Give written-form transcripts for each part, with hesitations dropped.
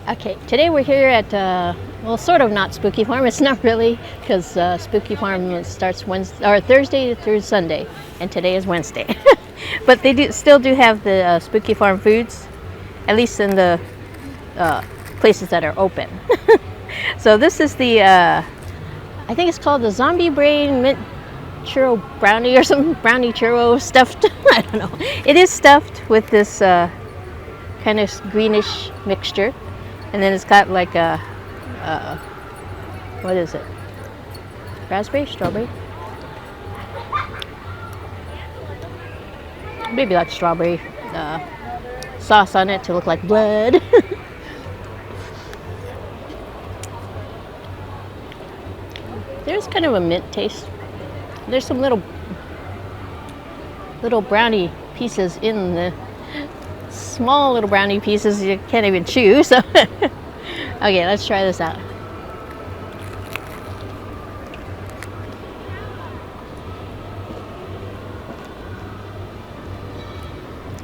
Okay, today we're here at, well, sort of not Spooky Farm. It's not really, because Spooky Farm starts Wednesday, or Thursday through Sunday, and today is Wednesday. But they still do have the Spooky Farm foods, at least in the places that are open. So this is the, I think it's called the Zombie Brain Mint Churro Brownie or something, Brownie Churro stuffed. I don't know. It is stuffed with this kind of greenish mixture. And then it's got like a, what is it? Raspberry? Strawberry? Maybe like strawberry sauce on it to look like blood. There's kind of a mint taste. There's some little brownie pieces in the small little brownie pieces you can't even chew. So okay, let's try this out.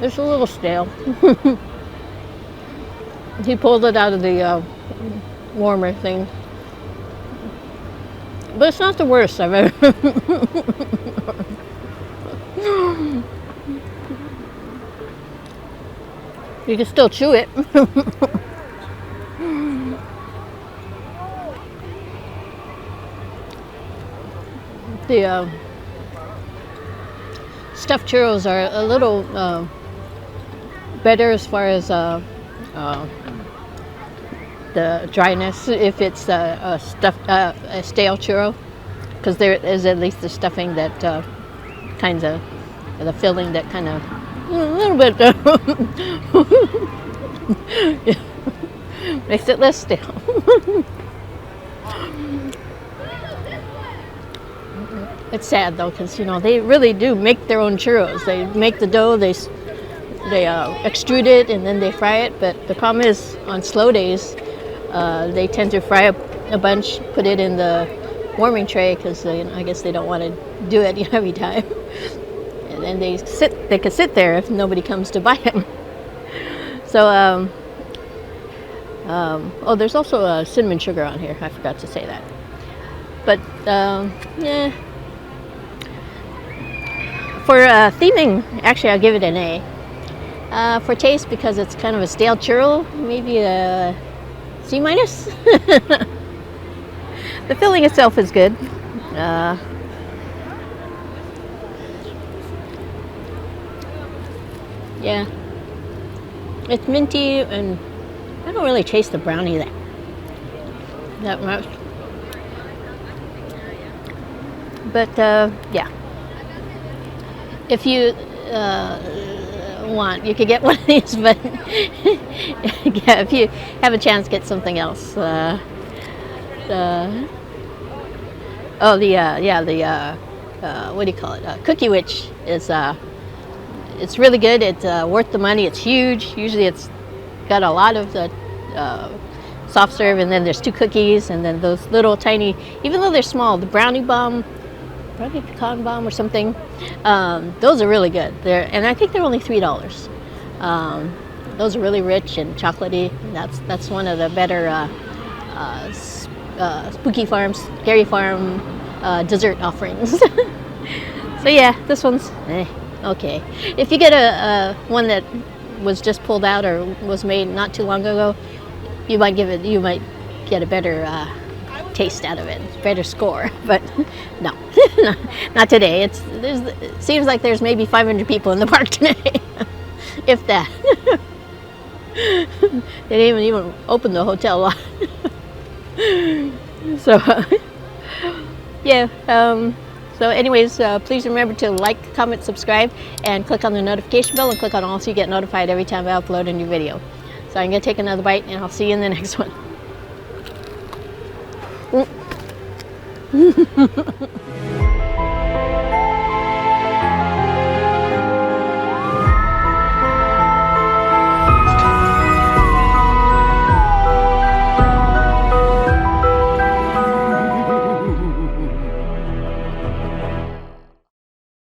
It's a little stale. He pulled it out of the warmer thing, but it's not the worst I've ever. You can still chew it. The stuffed churros are a little better as far as the dryness, if it's a stale churro, because there is at least the stuffing that kinds of the filling that kind of a little bit makes it less stale. It's sad though, because they really do make their own churros. They make the dough, they extrude it, and then they fry it. But the problem is, on slow days, they tend to fry up a bunch, put it in the warming tray, because I guess they don't want to do it every time. And they could sit there if nobody comes to buy them. So, oh, there's also cinnamon sugar on here. I forgot to say that. But yeah, for theming, actually, I'll give it an A. For taste, because it's kind of a stale churro, maybe a C-. The filling itself is good. Yeah, it's minty, and I don't really taste the brownie that much. But yeah, if you want, you could get one of these. But yeah, if you have a chance, get something else. What do you call it? Cookie Witch is. It's really good. It's worth the money. It's huge. Usually it's got a lot of the soft serve, and then there's 2 cookies, and then those little tiny, even though they're small, the brownie pecan bomb or something, those are really good. And I think they're only $3. Those are really rich and chocolatey. That's one of the better Spooky Farm, Scary Farm dessert offerings. So yeah, this one's okay. If you get a one that was just pulled out or was made not too long ago, you might get a better taste out of it, better score. But no, not today. It seems like there's maybe 500 people in the park today, if that. They didn't even open the hotel lot. So yeah. So anyways, please remember to like, comment, subscribe, and click on the notification bell, and click on all so you get notified every time I upload a new video. So I'm going to take another bite, and I'll see you in the next one.